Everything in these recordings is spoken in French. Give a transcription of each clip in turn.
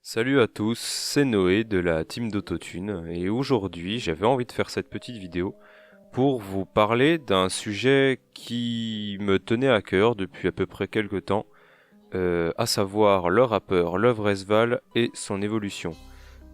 Salut à tous, c'est Noé de la team d'Autotune et aujourd'hui j'avais envie de faire cette petite vidéo pour vous parler d'un sujet qui me tenait à cœur depuis à peu près quelques temps, à savoir le rappeur Love Resval et son évolution.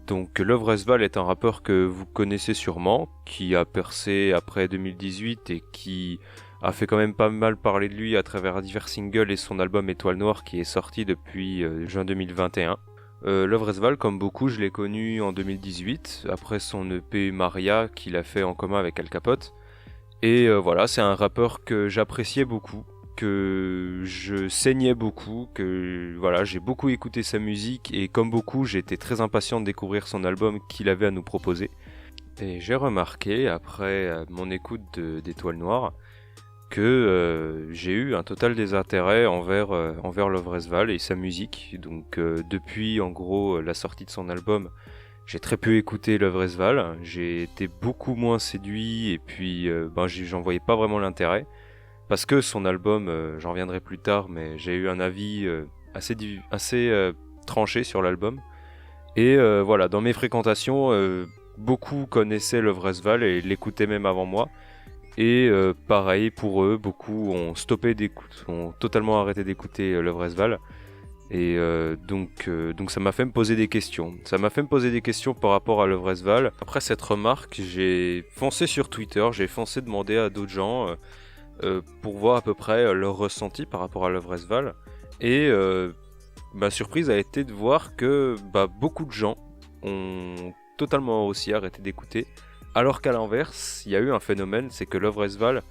Donc Love Resval est un rappeur que vous connaissez sûrement, qui a percé après 2018 et qui a fait quand même pas mal parler de lui à travers divers singles et son album Étoile Noire qui est sorti depuis juin 2021. Love Resval, comme beaucoup, je l'ai connu en 2018, après son EP Maria qu'il a fait en commun avec Al Capote. Et voilà, c'est un rappeur que j'appréciais beaucoup, que je saignais beaucoup, que voilà, j'ai beaucoup écouté sa musique et comme beaucoup, j'étais très impatient de découvrir son album qu'il avait à nous proposer. Et j'ai remarqué, après mon écoute d'Étoile Noire, que j'ai eu un total désintérêt envers Love Resval et sa musique. Donc depuis en gros la sortie de son album, j'ai très peu écouté Love Resval, j'ai été beaucoup moins séduit et puis j'en voyais pas vraiment l'intérêt. Parce que son album, j'en reviendrai plus tard, mais j'ai eu un avis assez tranché sur l'album. Et voilà, dans mes fréquentations, beaucoup connaissaient Love Resval et l'écoutaient même avant moi. Et pareil pour eux, beaucoup ont stoppé d'écoute, ont totalement arrêté d'écouter Love Resval. Et donc ça m'a fait me poser des questions. Ça m'a fait me poser des questions par rapport à Love Resval. Après cette remarque, j'ai foncé sur Twitter, j'ai foncé demander à d'autres gens pour voir à peu près leur ressenti par rapport à Love Resval. Et ma surprise a été de voir que beaucoup de gens ont totalement aussi arrêté d'écouter. Alors qu'à l'inverse, il y a eu un phénomène, c'est que Love Resval,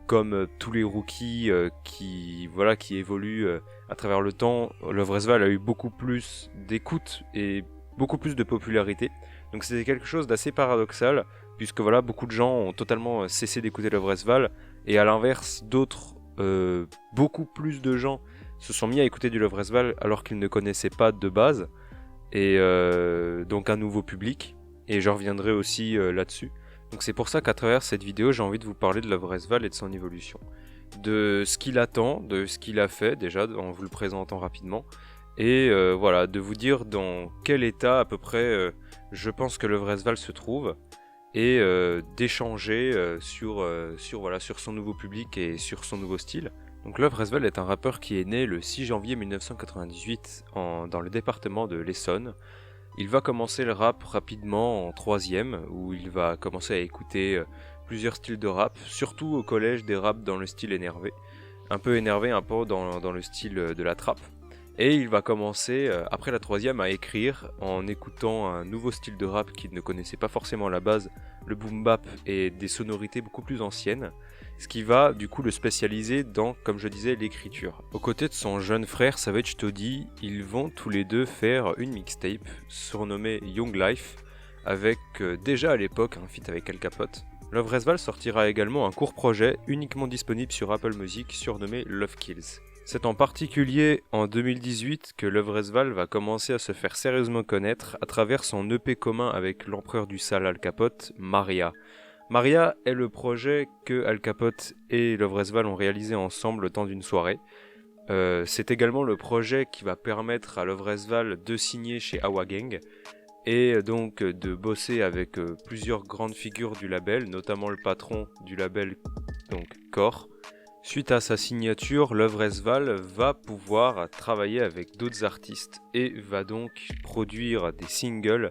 comme tous les rookies qui évoluent à travers le temps, Love Resval a eu beaucoup plus d'écoute et beaucoup plus de popularité. Donc c'était quelque chose d'assez paradoxal, puisque voilà, beaucoup de gens ont totalement cessé d'écouter Love Resval, et à l'inverse, d'autres, beaucoup plus de gens se sont mis à écouter du Love Resval alors qu'ils ne connaissaient pas de base, et donc un nouveau public. Et je reviendrai aussi là-dessus. Donc c'est pour ça qu'à travers cette vidéo, j'ai envie de vous parler de Love Resval et de son évolution. De ce qu'il attend, de ce qu'il a fait déjà, en vous le présentant rapidement. Et voilà, de vous dire dans quel état à peu près je pense que Love Resval se trouve. Et d'échanger sur son nouveau public et sur son nouveau style. Donc Love Resval est un rappeur qui est né le 6 janvier 1998 dans le département de l'Essonne. Il va commencer le rap rapidement en troisième, où il va commencer à écouter plusieurs styles de rap, surtout au collège des raps dans le style énervé, un peu énervé, un peu dans le style de la trap. Et il va commencer, après la troisième, à écrire en écoutant un nouveau style de rap qu'il ne connaissait pas forcément à la base, le boom bap et des sonorités beaucoup plus anciennes, ce qui va du coup le spécialiser dans, comme je disais, l'écriture. Aux côtés de son jeune frère Savage Toddy, ils vont tous les deux faire une mixtape surnommée Young Life, avec déjà à l'époque un feat avec Al Capote. Love Resval sortira également un court projet uniquement disponible sur Apple Music surnommé Love Kills. C'est en particulier en 2018 que Love Resval va commencer à se faire sérieusement connaître à travers son EP commun avec l'empereur du sale Al Capote, Maria. Maria est le projet que Al Capote et Love Resval ont réalisé ensemble le temps d'une soirée. C'est également le projet qui va permettre à Love Resval de signer chez Awa Gang et donc de bosser avec plusieurs grandes figures du label, notamment le patron du label, donc Core. Suite à sa signature, Love Resval va pouvoir travailler avec d'autres artistes et va donc produire des singles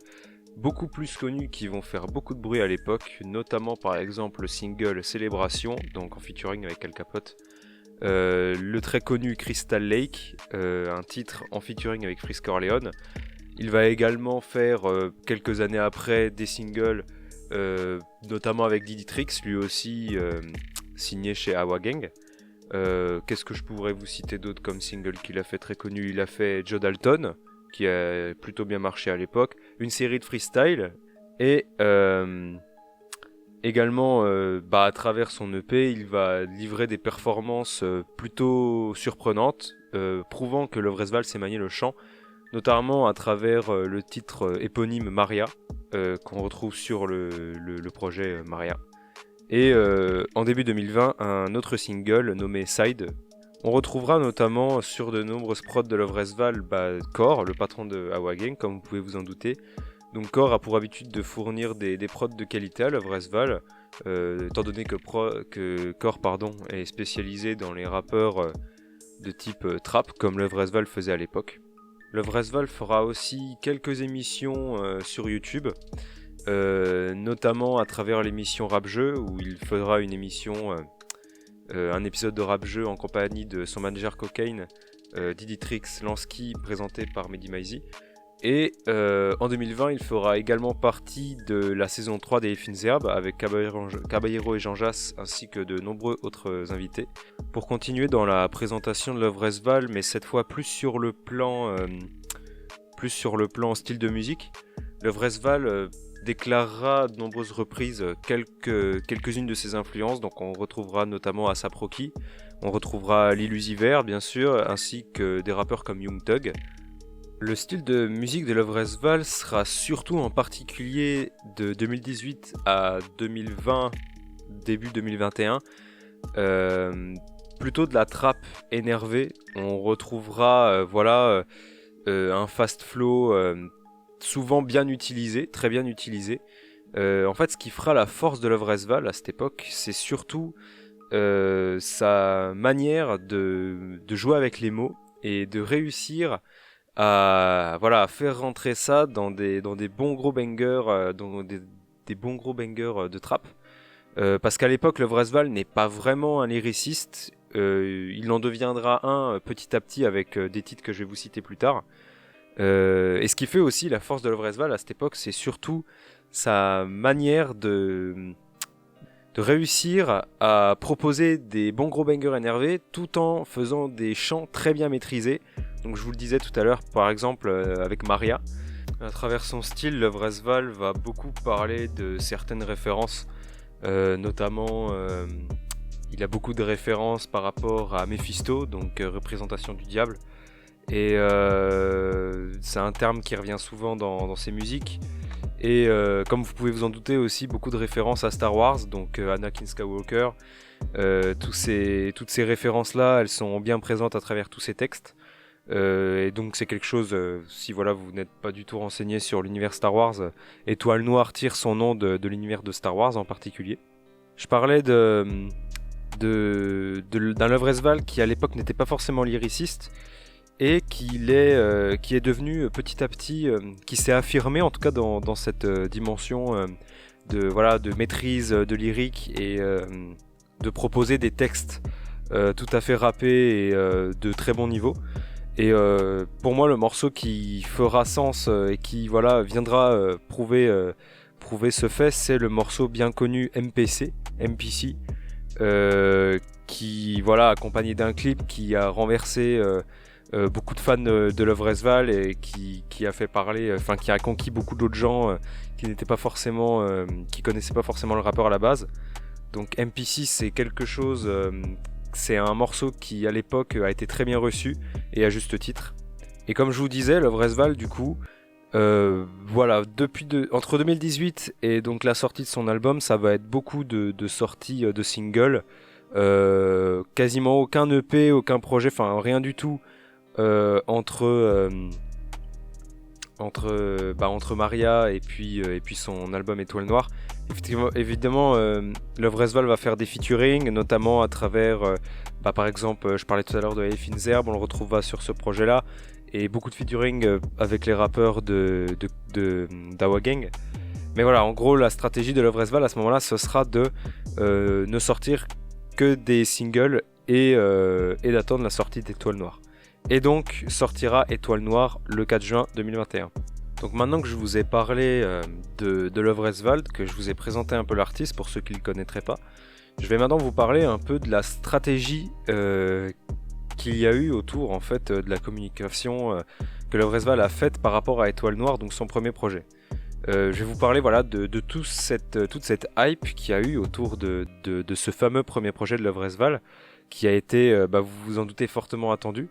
beaucoup plus connus qui vont faire beaucoup de bruit à l'époque, notamment par exemple le single Célébration, donc en featuring avec Al Capote, le très connu Crystal Lake, un titre en featuring avec Frisk Orleans. Il va également faire quelques années après des singles, notamment avec Diddy Tricks, lui aussi signé chez Awa Gang. Qu'est-ce que je pourrais vous citer d'autre comme single qu'il a fait très connu? Il a fait Joe Dalton, qui a plutôt bien marché à l'époque, une série de freestyle, et également à travers son EP, il va livrer des performances plutôt surprenantes, prouvant que Love Resval sait manier le chant, notamment à travers le titre éponyme Maria, qu'on retrouve sur le projet Maria. Et en début 2020, un autre single nommé Side, On retrouvera notamment sur de nombreuses prods de Lovresval Core, le patron de Awa Gang, comme vous pouvez vous en douter. Donc Core a pour habitude de fournir des prods de qualité à Lovresval, étant donné que Core est spécialisé dans les rappeurs de type trap, comme Lovresval faisait à l'époque. Lovresval fera aussi quelques émissions sur YouTube, notamment à travers l'émission Rap Jeu, où il fera une émission, un épisode de Rap Jeu en compagnie de son manager Cocaine, Diditrix Lansky, présenté par Mehdi Maizi. Et en 2020, il fera également partie de la saison 3 des Finzerb avec Caballero et Jean Jass, ainsi que de nombreux autres invités, pour continuer dans la présentation de Lovresval, mais cette fois plus sur le plan style de musique. Lovresval déclarera de nombreuses reprises quelques-unes de ses influences, donc on retrouvera notamment A$AP Rocky, on retrouvera Lil Uzi Vert bien sûr, ainsi que des rappeurs comme Young Thug. Le style de musique de Lovresval sera surtout en particulier de 2018 à 2020, début 2021, plutôt de la trap énervée. On retrouvera un fast flow souvent bien utilisé, très bien utilisé. En fait, ce qui fera la force de Lovresval à cette époque, c'est surtout sa manière de jouer avec les mots et de réussir à faire rentrer ça dans des bons gros bangers, des bons gros bangers de trap. Parce qu'à l'époque, Lovresval n'est pas vraiment un lyriciste. Il en deviendra un petit à petit avec des titres que je vais vous citer plus tard. Et ce qui fait aussi la force de Lovresval à cette époque, c'est surtout sa manière de réussir à proposer des bons gros bangers énervés tout en faisant des chants très bien maîtrisés. Donc je vous le disais tout à l'heure, par exemple avec Maria. À travers son style, Lovresval va beaucoup parler de certaines références, notamment il a beaucoup de références par rapport à Mephisto, donc représentation du diable. Et c'est un terme qui revient souvent dans ses musiques. Et comme vous pouvez vous en douter aussi, beaucoup de références à Star Wars, donc Anakin Skywalker. Toutes ces références-là, elles sont bien présentes à travers tous ces textes. Et donc c'est quelque chose, si vous n'êtes pas du tout renseigné sur l'univers Star Wars, Étoile Noire tire son nom de l'univers de Star Wars en particulier. Je parlais d'un Lovresval qui à l'époque n'était pas forcément lyriciste et qui est devenu petit à petit, qui s'est affirmé en tout cas dans cette dimension de maîtrise de lyrique et de proposer des textes tout à fait rappés et de très bon niveau. Et pour moi, le morceau qui fera sens et qui viendra prouver ce fait, c'est le morceau bien connu MPC, qui accompagné d'un clip qui a renversé beaucoup de fans de Lovresval et qui a fait parler, qui a conquis beaucoup d'autres gens qui connaissaient pas forcément le rappeur à la base. Donc MPC, c'est quelque chose. C'est un morceau qui, à l'époque, a été très bien reçu, et à juste titre. Et comme je vous disais, Lovresval, du coup, entre 2018 et donc la sortie de son album, ça va être beaucoup de sorties de singles. Quasiment aucun EP, aucun projet, rien du tout entre Maria et puis son album Étoile Noire. Évidemment, Lovresval va faire des featuring, notamment à travers, par exemple, je parlais tout à l'heure de Finzerb, on le retrouvera sur ce projet-là, et beaucoup de featuring avec les rappeurs d'Awa Gang. Mais voilà, en gros, la stratégie de Lovresval à ce moment-là, ce sera de ne sortir que des singles et d'attendre la sortie d'Étoile Noire. Et donc, sortira Étoile Noire le 4 juin 2021. Donc maintenant que je vous ai parlé de Lovresval, que je vous ai présenté un peu l'artiste pour ceux qui ne le connaîtraient pas, je vais maintenant vous parler un peu de la stratégie qu'il y a eu autour en fait de la communication que Lovresval a faite par rapport à Étoile Noire, donc son premier projet. Je vais vous parler de toute cette hype qu'il y a eu autour de ce fameux premier projet de Lovresval, qui a été, vous vous en doutez, fortement attendu.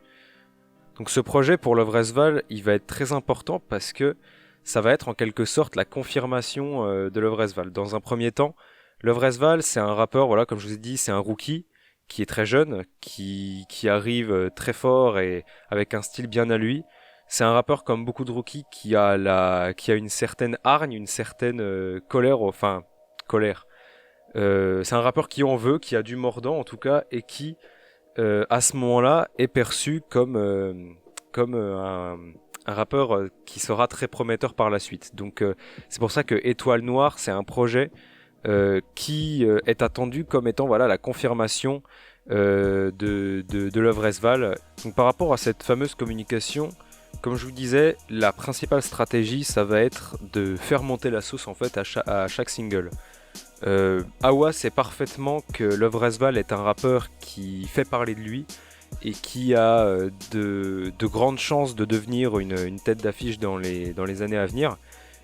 Donc ce projet pour Lovresval, il va être très important parce que ça va être en quelque sorte la confirmation de Lovresval. Dans un premier temps, Lovresval, c'est un rappeur, comme je vous ai dit, c'est un rookie qui est très jeune, qui arrive très fort et avec un style bien à lui. C'est un rappeur comme beaucoup de rookies qui a une certaine hargne, une certaine colère, enfin colère. C'est un rappeur qui en veut, qui a du mordant en tout cas, et qui à ce moment-là est perçu comme un rappeur qui sera très prometteur par la suite. Donc c'est pour ça que Étoile Noire, c'est un projet qui est attendu comme étant voilà la confirmation de l'œuvre Esval. Donc par rapport à cette fameuse communication, comme je vous disais, la principale stratégie, ça va être de faire monter la sauce en fait à chaque single. Awa sait parfaitement que Love Resval est un rappeur qui fait parler de lui et qui a de grandes chances de devenir une tête d'affiche dans les années à venir.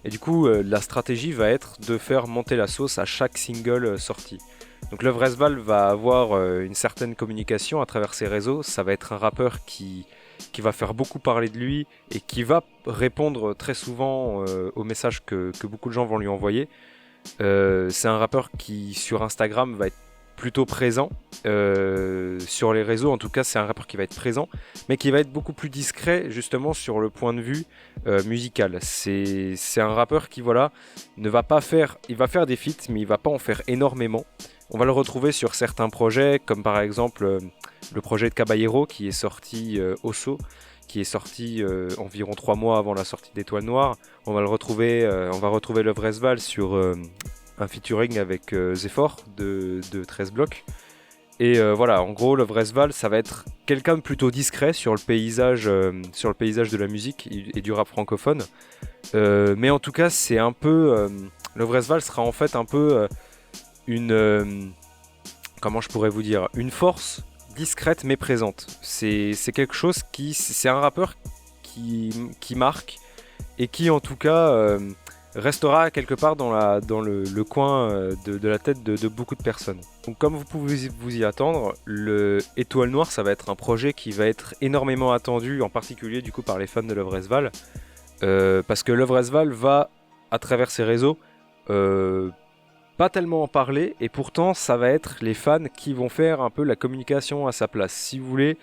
Et du coup, la stratégie va être de faire monter la sauce à chaque single sorti. Donc Love Resval va avoir une certaine communication à travers ses réseaux. Ça va être un rappeur qui va faire beaucoup parler de lui et qui va répondre très souvent aux messages que beaucoup de gens vont lui envoyer. C'est un rappeur qui sur Instagram va être plutôt présent, sur les réseaux en tout cas c'est un rappeur qui va être présent, mais qui va être beaucoup plus discret justement sur le point de vue musical. C'est un rappeur qui voilà ne va pas faire, il va faire des feats mais il va pas en faire énormément. On va le retrouver sur certains projets comme par exemple le projet de Caballero qui est sorti Osso, qui est sorti environ 3 mois avant la sortie d'Étoile Noire. On va retrouver Love Resval sur un featuring avec Zephyr de 13 blocs. Et voilà, en gros, Love Resval, ça va être quelqu'un de plutôt discret sur le paysage de la musique et du rap francophone. Mais en tout cas, c'est un peu... Love Resval sera en fait un peu comment je pourrais vous dire, une force discrète mais présente. C'est quelque chose qui... C'est un rappeur qui marque et qui en tout cas restera quelque part dans le coin de la tête de beaucoup de personnes. Donc comme vous pouvez vous y attendre, le Étoile Noire ça va être un projet qui va être énormément attendu, en particulier du coup par les fans de Love Resval, parce que Love Resval va à travers ses réseaux pas tellement en parler, et pourtant ça va être les fans qui vont faire un peu la communication à sa place. Si vous voulez,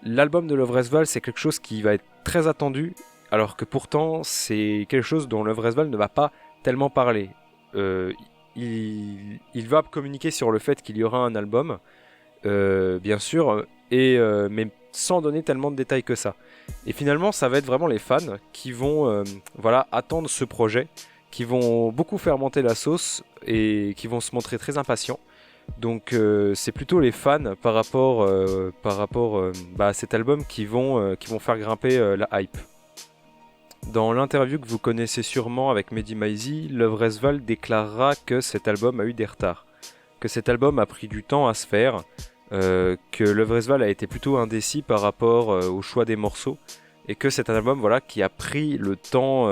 l'album de Love Resval c'est quelque chose qui va être très attendu, alors que pourtant c'est quelque chose dont Love Resval ne va pas tellement parler. Il va communiquer sur le fait qu'il y aura un album, bien sûr, mais sans donner tellement de détails que ça. Et finalement ça va être vraiment les fans qui vont attendre ce projet, qui vont beaucoup faire monter la sauce et qui vont se montrer très impatients. Donc c'est plutôt les fans par rapport à cet album qui vont faire grimper la hype. Dans l'interview que vous connaissez sûrement avec Mehdi Maizi, Love Resval déclarera que cet album a eu des retards, que cet album a pris du temps à se faire, que Love Resval a été plutôt indécis par rapport au choix des morceaux, et que c'est un album qui a pris le temps,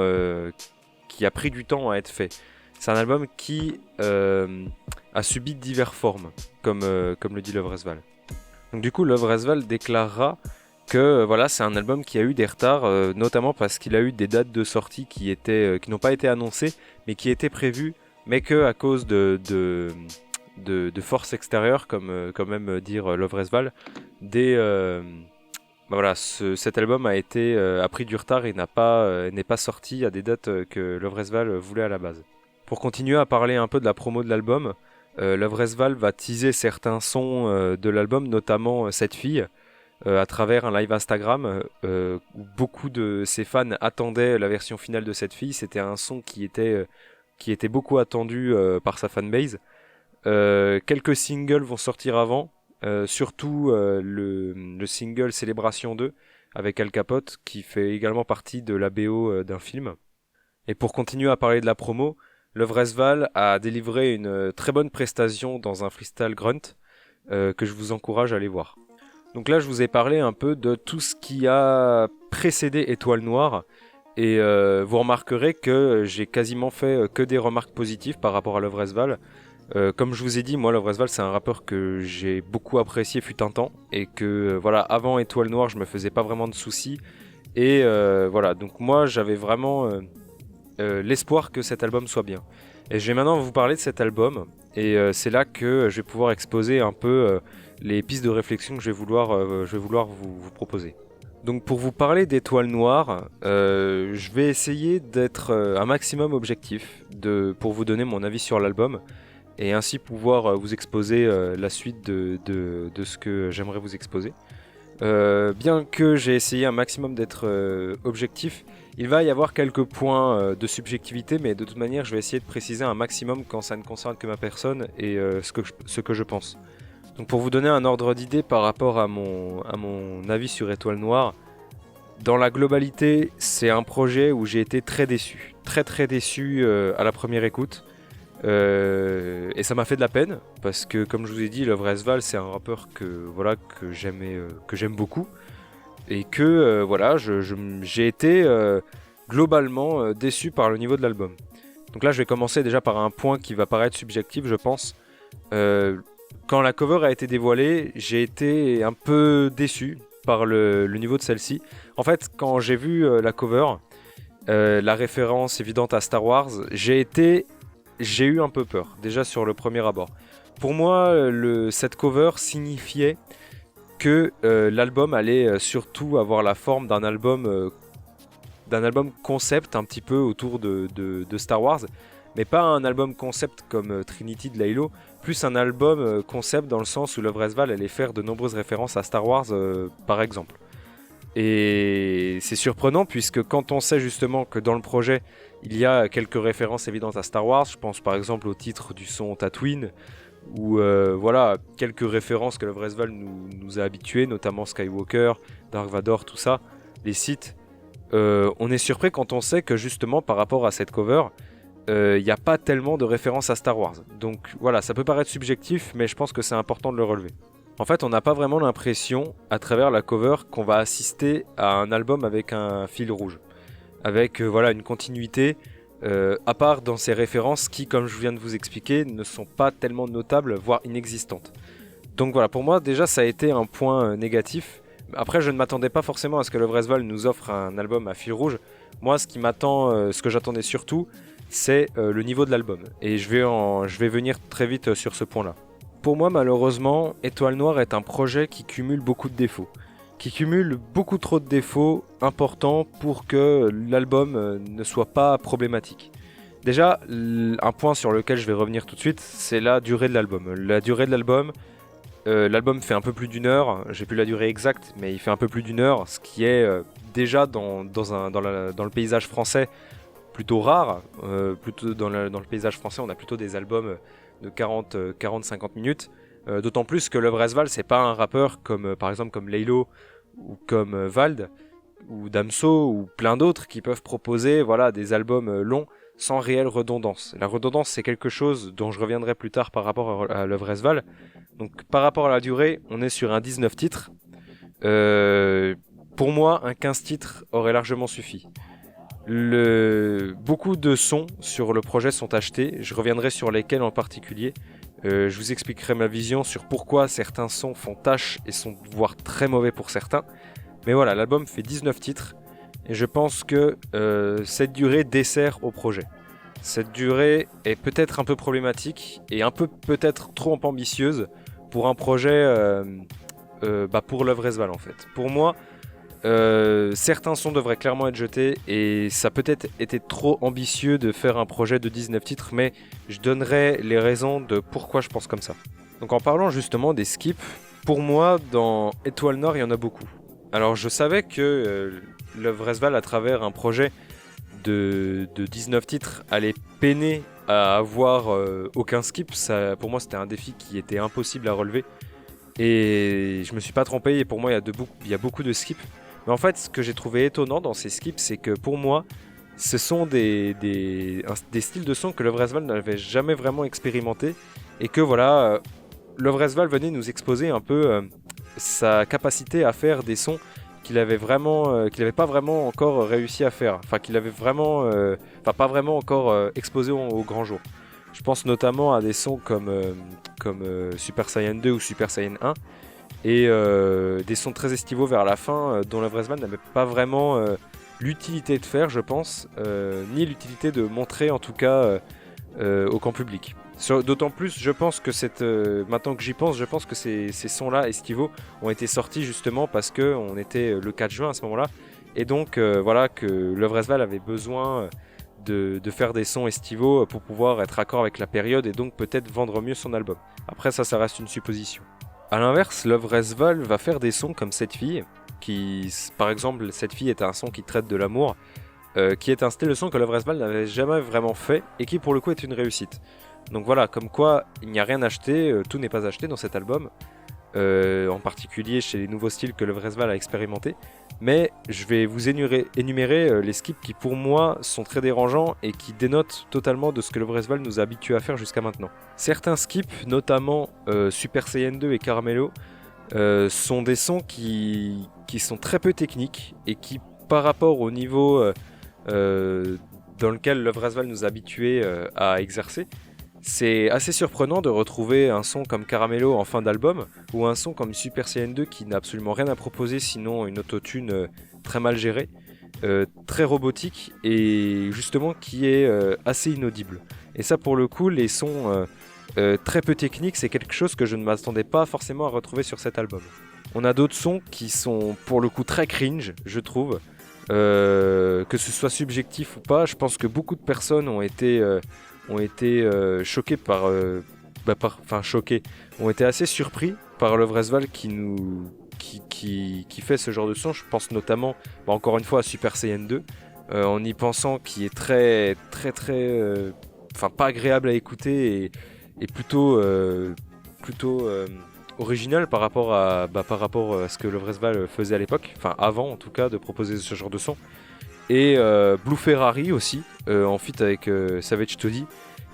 qui a pris du temps à être fait. C'est un album qui a subi diverses formes, comme le dit Love Resval. Donc du coup, Love Resval déclarera que c'est un album qui a eu des retards, notamment parce qu'il a eu des dates de sortie qui n'ont pas été annoncées, mais qui étaient prévues, mais que à cause de forces extérieures, comme quand même dire Love Resval, cet album a pris du retard et n'est pas sorti à des dates que Love Resval voulait à la base. Pour continuer à parler un peu de la promo de l'album, Love Resval va teaser certains sons de l'album, notamment Cette fille, à travers un live Instagram où beaucoup de ses fans attendaient la version finale de Cette fille. C'était un son qui était beaucoup attendu par sa fanbase. Quelques singles vont sortir avant, surtout le single Célébration 2 avec Al Capote qui fait également partie de la BO d'un film. Et pour continuer à parler de la promo, Love Resval a délivré une très bonne prestation dans un freestyle grunt que je vous encourage à aller voir. Donc là je vous ai parlé un peu de tout ce qui a précédé Étoile Noire, et vous remarquerez que j'ai quasiment fait que des remarques positives par rapport à Love Resval. Comme je vous ai dit, moi Love Resval c'est un rappeur que j'ai beaucoup apprécié fut un temps, et que avant Étoile Noire je me faisais pas vraiment de soucis, et donc moi j'avais vraiment l'espoir que cet album soit bien. Et je vais maintenant vous parler de cet album, et c'est là que je vais pouvoir exposer un peu les pistes de réflexion que je vais vouloir vous proposer. Donc pour vous parler d'Étoile Noire, je vais essayer d'être un maximum objectif pour vous donner mon avis sur l'album et ainsi pouvoir vous exposer la suite de ce que j'aimerais vous exposer. Bien que j'ai essayé un maximum d'être objectif, il va y avoir quelques points de subjectivité, mais de toute manière je vais essayer de préciser un maximum quand ça ne concerne que ma personne et ce que je pense. Donc pour vous donner un ordre d'idée par rapport à mon avis sur Étoile Noire, dans la globalité, c'est un projet où j'ai été très déçu. Très déçu à la première écoute. Et ça m'a fait de la peine, parce que comme je vous ai dit, Love Resval, c'est un rappeur que j'aime beaucoup. Et que j'ai été globalement déçu par le niveau de l'album. Donc là, je vais commencer déjà par un point qui va paraître subjectif, je pense. Quand la cover a été dévoilée, j'ai été un peu déçu par le niveau de celle-ci. En fait, quand j'ai vu la cover, la référence évidente à Star Wars, j'ai eu un peu peur, déjà sur le premier abord. Pour moi, cette cover signifiait que l'album allait surtout avoir la forme d'un album concept un petit peu autour de Star Wars, mais pas un album concept comme Trinity de Laylo, plus un album concept dans le sens où Love Resval allait faire de nombreuses références à Star Wars par exemple. Et c'est surprenant puisque quand on sait justement que dans le projet il y a quelques références évidentes à Star Wars, je pense par exemple au titre du son Tatooine, ou quelques références que Love Resval nous a habitués, notamment Skywalker, Dark Vador, tout ça, les sites. On est surpris quand on sait que justement par rapport à cette cover, il n'y a pas tellement de références à Star Wars. Donc voilà, ça peut paraître subjectif, mais je pense que c'est important de le relever. En fait, on n'a pas vraiment l'impression, à travers la cover, qu'on va assister à un album avec un fil rouge. Avec une continuité, à part dans ces références qui, comme je viens de vous expliquer, ne sont pas tellement notables, voire inexistantes. Donc voilà, pour moi, déjà, ça a été un point négatif. Après, je ne m'attendais pas forcément à ce que Love Resval nous offre un album à fil rouge. Moi, ce que j'attendais surtout, c'est le niveau de l'album. Et je vais venir très vite sur ce point-là. Pour moi, malheureusement, Étoile Noire est un projet qui cumule beaucoup de défauts. Qui cumule beaucoup trop de défauts importants pour que l'album ne soit pas problématique. Déjà, un point sur lequel je vais revenir tout de suite, c'est la durée de l'album. La durée de l'album, l'album fait un peu plus d'une heure, j'ai plus la durée exacte, mais il fait un peu plus d'une heure, ce qui est déjà dans le paysage français plutôt rare. Plutôt dans le paysage français, on a plutôt des albums de 40-50 minutes. D'autant plus que Love Resval, c'est pas un rappeur par exemple comme Laylo ou comme Vald ou Damso ou plein d'autres qui peuvent proposer des albums longs sans réelle redondance. La redondance, c'est quelque chose dont je reviendrai plus tard par rapport à Love Resval. Donc par rapport à la durée, on est sur un 19 titres. Pour moi, un 15 titres aurait largement suffi. Beaucoup de sons sur le projet sont achetés, je reviendrai sur lesquels en particulier. Je vous expliquerai ma vision sur pourquoi certains sons font tâche et sont voire très mauvais pour certains. Mais voilà, l'album fait 19 titres et je pense que cette durée dessert au projet. Cette durée est peut-être un peu problématique et un peu peut-être trop ambitieuse pour un projet pour Love Resval en fait. Pour moi, certains sons devraient clairement être jetés et ça peut-être été trop ambitieux de faire un projet de 19 titres, mais je donnerai les raisons de pourquoi je pense comme ça. Donc en parlant justement des skips, pour moi dans Étoile Noire il y en a beaucoup. Alors je savais que Love Resval à travers un projet de 19 titres allait peiner à avoir aucun skip. Ça, pour moi c'était un défi qui était impossible à relever et je me suis pas trompé et pour moi il y a beaucoup de skips. Mais en fait, ce que j'ai trouvé étonnant dans ces skips, c'est que pour moi, ce sont des styles de son que Love Resval n'avait jamais vraiment expérimenté. Et que Love Resval venait nous exposer un peu sa capacité à faire des sons qu'il avait pas vraiment encore réussi à faire. Enfin, qu'il avait vraiment, pas vraiment encore exposé au grand jour. Je pense notamment à des sons comme Super Saiyan 2 ou Super Saiyan 1. Et des sons très estivaux vers la fin dont Love Resval n'avait pas vraiment l'utilité de faire, je pense, ni l'utilité de montrer en tout cas au grand public. D'autant plus, je pense que maintenant que j'y pense, je pense que ces sons-là estivaux ont été sortis justement parce qu'on était le 4 juin à ce moment-là. Et donc voilà que Lovresval avait besoin de faire des sons estivaux pour pouvoir être accord avec la période et donc peut-être vendre mieux son album. Après ça reste une supposition. A l'inverse, Lovresval va faire des sons comme Cette fille, qui par exemple Cette fille est un son qui traite de l'amour, qui est un style de son que Lovresval n'avait jamais vraiment fait et qui pour le coup est une réussite. Donc voilà, comme quoi il n'y a rien acheté, tout n'est pas acheté dans cet album, en particulier chez les nouveaux styles que Lovresval a expérimenté. Mais je vais vous énumérer les skips qui pour moi sont très dérangeants et qui dénotent totalement de ce que Lovresval nous a habitués à faire jusqu'à maintenant. Certains skips, notamment Super Saiyan 2 et Caramello, sont des sons qui sont très peu techniques et qui par rapport au niveau dans lequel Lovresval nous a habitués à exercer, c'est assez surprenant de retrouver un son comme Caramello en fin d'album ou un son comme Super Saiyan 2 qui n'a absolument rien à proposer sinon une autotune très mal gérée, très robotique et justement qui est assez inaudible. Et ça pour le coup, les sons très peu techniques, c'est quelque chose que je ne m'attendais pas forcément à retrouver sur cet album. On a d'autres sons qui sont pour le coup très cringe, je trouve. Que ce soit subjectif ou pas, je pense que beaucoup de personnes ont été choqués ont été assez surpris par Lovresval qui fait ce genre de son. Je pense notamment, encore une fois, à Super Saiyan 2, en y pensant, qui est très pas agréable à écouter et plutôt original par rapport à ce que Lovresval faisait à l'époque, enfin avant en tout cas de proposer ce genre de son. Et Blue Ferrari aussi, en feat avec Savage Toddy,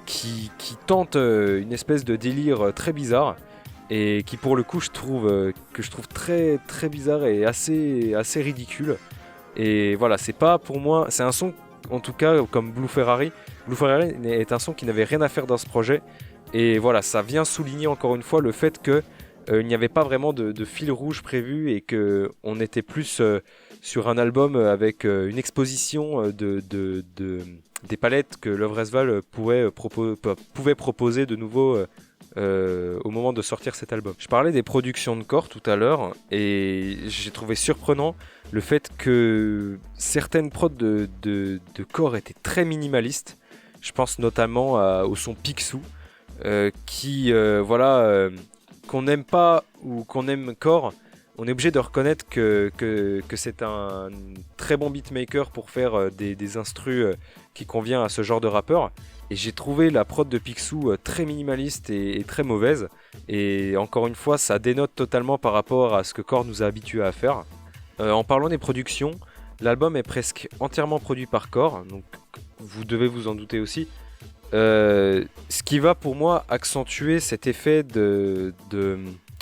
qui tente une espèce de délire très bizarre et qui pour le coup je trouve très très bizarre et assez ridicule. Et voilà, c'est pas pour moi, c'est un son en tout cas comme Blue Ferrari est un son qui n'avait rien à faire dans ce projet. Et voilà, ça vient souligner encore une fois le fait que il n'y avait pas vraiment de fil rouge prévu et que on était plus sur un album avec une exposition des palettes que Lovresval pouvait proposer de nouveau au moment de sortir cet album. Je parlais des productions de corps tout à l'heure et j'ai trouvé surprenant le fait que certaines prods de corps étaient très minimalistes. Je pense notamment au son Picsou qu'on n'aime pas ou qu'on aime corps, on est obligé de reconnaître que c'est un très bon beatmaker pour faire des instrus qui convient à ce genre de rappeur. Et j'ai trouvé la prod de Picsou très minimaliste et très mauvaise. Et encore une fois, ça dénote totalement par rapport à ce que Korn nous a habitués à faire. En parlant des productions, l'album est presque entièrement produit par Korn, donc vous devez vous en douter aussi. Ce qui va pour moi accentuer cet effet de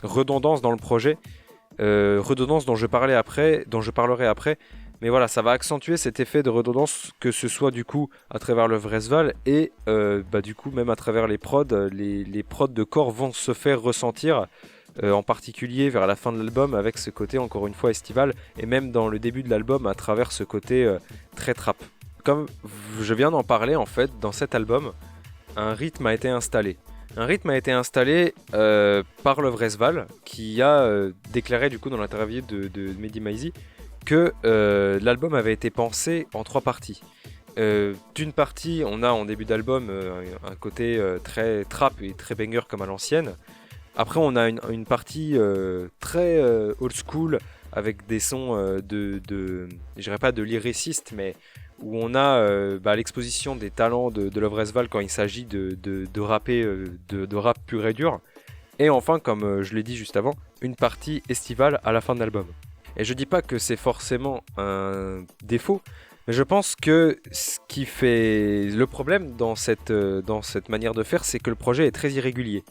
redondance dans le projet, redondance dont je parlerai après, mais voilà, ça va accentuer cet effet de redondance, que ce soit du coup à travers Lovresval et du coup même à travers les prods, les prods de corps vont se faire ressentir, en particulier vers la fin de l'album avec ce côté encore une fois estival, et même dans le début de l'album à travers ce côté très trap. Comme je viens d'en parler en fait, dans cet album, un rythme a été installé. Un rythme a été installé par Lovresval, qui a déclaré du coup dans l'interview de Mehdi Maizi que l'album avait été pensé en 3 parties. D'une partie, on a en début d'album un côté très trap et très banger comme à l'ancienne. Après, on a une partie très old school avec des sons je dirais pas de lyricistes, mais où on a l'exposition des talents de Lovresval quand il s'agit de rapper, de rap pur et dur. Et enfin, comme je l'ai dit juste avant, une partie estivale à la fin de l'album. Et je dis pas que c'est forcément un défaut, mais je pense que ce qui fait le problème dans cette manière de faire, c'est que le projet est très irrégulier.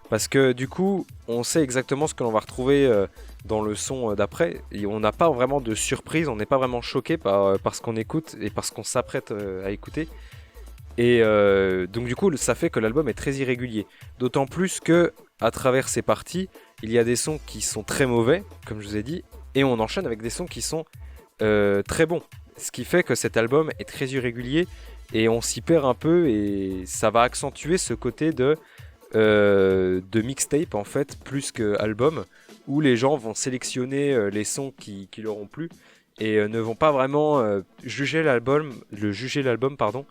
Parce que du coup, on sait exactement ce que l'on va retrouver dans le son d'après. Et on n'a pas vraiment de surprise, on n'est pas vraiment choqué par ce qu'on écoute et par ce qu'on s'apprête à écouter. Et donc du coup, ça fait que l'album est très irrégulier. D'autant plus que à travers ces parties, il y a des sons qui sont très mauvais, comme je vous ai dit, et on enchaîne avec des sons qui sont très bons. Ce qui fait que cet album est très irrégulier et on s'y perd un peu et ça va accentuer ce côté de mixtape en fait plus que album où les gens vont sélectionner les sons qui leur ont plu et ne vont pas vraiment juger l'album pardon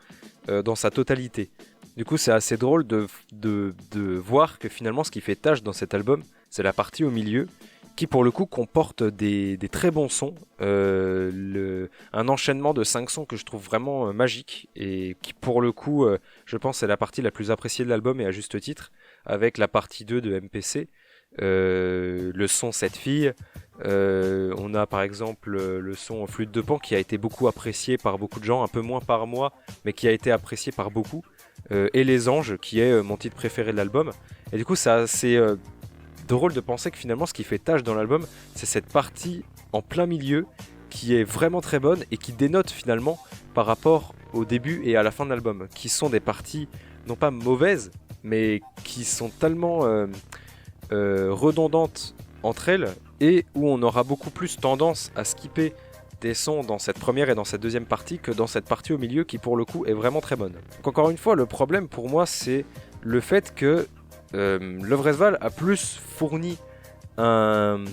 dans sa totalité. Du coup c'est assez drôle de voir que finalement ce qui fait tâche dans cet album c'est la partie au milieu qui pour le coup comporte des très bons sons, un enchaînement de 5 sons que je trouve vraiment magique et qui pour le coup je pense c'est la partie la plus appréciée de l'album et à juste titre, avec la partie 2 de MPC, le son Cette fille, on a par exemple le son Flûte de Pan qui a été beaucoup apprécié par beaucoup de gens, un peu moins par moi mais qui a été apprécié par beaucoup, et Les Anges qui est mon titre préféré de l'album, et du coup c'est assez drôle de penser que finalement ce qui fait tâche dans l'album c'est cette partie en plein milieu qui est vraiment très bonne et qui dénote finalement par rapport au début et à la fin de l'album, qui sont des parties non pas mauvaises mais qui sont tellement redondantes entre elles et où on aura beaucoup plus tendance à skipper des sons dans cette première et dans cette deuxième partie que dans cette partie au milieu qui pour le coup est vraiment très bonne. Donc encore une fois le problème pour moi c'est le fait que Lovresval a plus fourni une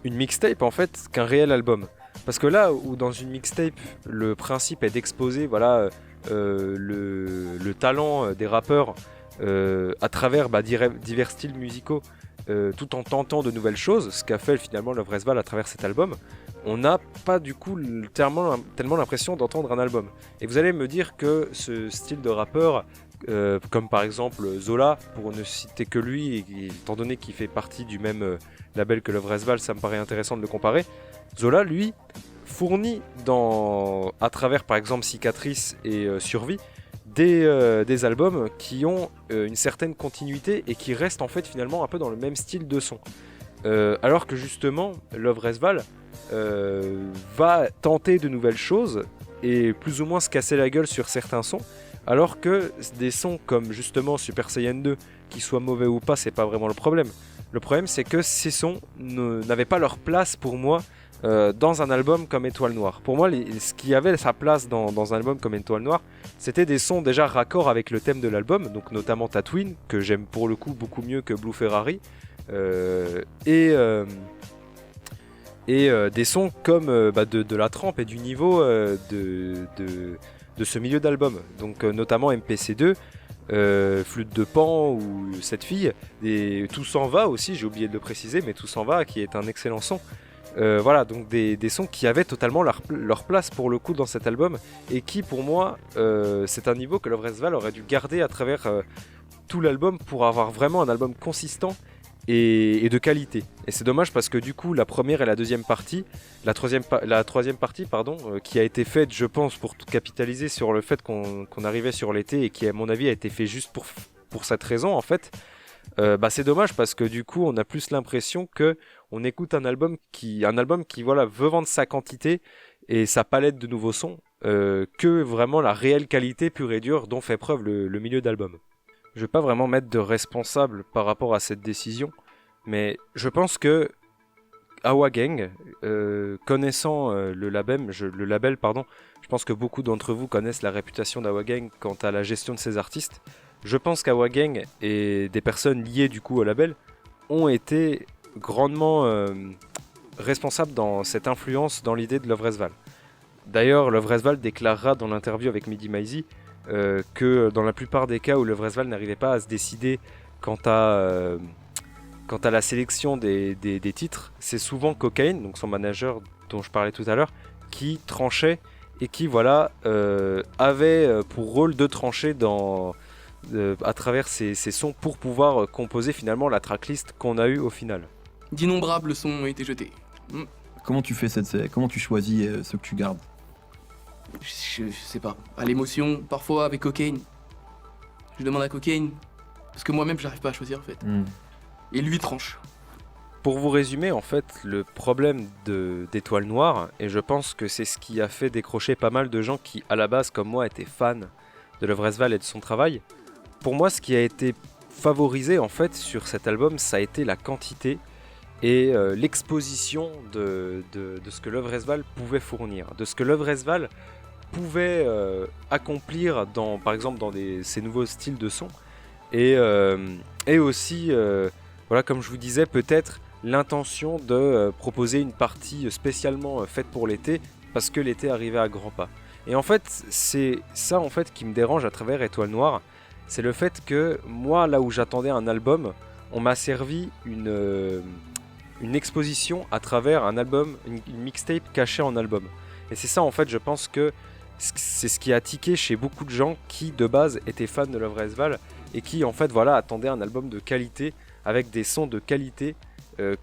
mixtape en fait qu'un réel album. Parce que là où dans une mixtape le principe est d'exposer voilà, le talent des rappeurs à travers divers styles musicaux tout en tentant de nouvelles choses, ce qu'a fait finalement Lovresval à travers cet album, on n'a pas du coup tellement l'impression d'entendre un album. Et vous allez me dire que ce style de rappeur comme par exemple Zola, pour ne citer que lui, et étant donné qu'il fait partie du même label que Lovresval, ça me paraît intéressant de le comparer. Zola, lui, fournit à travers par exemple Cicatrice et Survie, des albums qui ont une certaine continuité et qui restent en fait finalement un peu dans le même style de son. Alors que justement, Lovresval va tenter de nouvelles choses et plus ou moins se casser la gueule sur certains sons. Alors que des sons comme justement Super Saiyan 2, qu'ils soient mauvais ou pas, c'est pas vraiment le problème. Le problème c'est que ces sons n'avaient pas leur place pour moi dans un album comme Étoile Noire. Pour moi, ce qui avait sa place dans un album comme Étoile Noire, c'était des sons déjà raccords avec le thème de l'album, donc notamment Tatooine, que j'aime pour le coup beaucoup mieux que Blue Ferrari, et des sons comme de la trempe et du niveau de ce milieu d'album, donc notamment MPC2, Flûte de Pan ou Cette fille, et Tout s'en va aussi, j'ai oublié de le préciser, mais Tout s'en va qui est un excellent son. Voilà, donc des sons qui avaient totalement leur place pour le coup dans cet album et qui pour moi c'est un niveau que Lovresval aurait dû garder à travers tout l'album pour avoir vraiment un album consistant et de qualité. Et c'est dommage parce que du coup la première et la deuxième partie, la troisième partie pardon, qui a été faite je pense pour tout capitaliser sur le fait qu'on arrivait sur l'été et qui à mon avis a été fait juste pour cette raison en fait, c'est dommage parce que du coup on a plus l'impression que on écoute un album qui voilà, veut vendre sa quantité et sa palette de nouveaux sons que vraiment la réelle qualité pure et dure dont fait preuve le milieu d'album. Je vais pas vraiment mettre de responsable par rapport à cette décision, mais je pense que Awa Gang, connaissant le label, je pense que beaucoup d'entre vous connaissent la réputation d'Awa Gang quant à la gestion de ses artistes. Je pense qu'Awa Gang et des personnes liées du coup au label ont été grandement responsables dans cette influence dans l'idée de Lovresval. D'ailleurs, Lovresval déclarera dans l'interview avec Mehdi Maizi que dans la plupart des cas où Lovresval n'arrivait pas à se décider quant à la sélection des titres, c'est souvent Cocaine, donc son manager dont je parlais tout à l'heure, qui tranchait et qui avait pour rôle de trancher à travers ces sons pour pouvoir composer finalement la tracklist qu'on a eue au final. D'innombrables sons ont été jetés. Comment tu fais comment tu choisis ceux que tu gardes? Je sais pas. À l'émotion, parfois avec Cocaine. Je demande à Cocaine, parce que moi-même j'arrive pas à choisir en fait. Et lui tranche. Pour vous résumer, en fait, le problème d'Étoile Noire, et je pense que c'est ce qui a fait décrocher pas mal de gens qui, à la base, comme moi, étaient fans de Lovresval et de son travail. Pour moi, ce qui a été favorisé, en fait, sur cet album, ça a été la quantité et l'exposition de ce que Love Resval pouvait fournir, de ce que Love Resval pouvait accomplir par exemple dans ces nouveaux styles de son, et aussi, voilà, comme je vous disais, peut-être l'intention de proposer une partie spécialement faite pour l'été, parce que l'été arrivait à grands pas. Et en fait, c'est ça en fait qui me dérange à travers Étoile Noire, c'est le fait que moi, là où j'attendais un album, on m'a servi une exposition à travers un album, une mixtape cachée en album. Et c'est ça en fait, je pense que c'est ce qui a tiqué chez beaucoup de gens qui de base étaient fans de Love Resval et qui en fait voilà attendaient un album de qualité avec des sons de qualité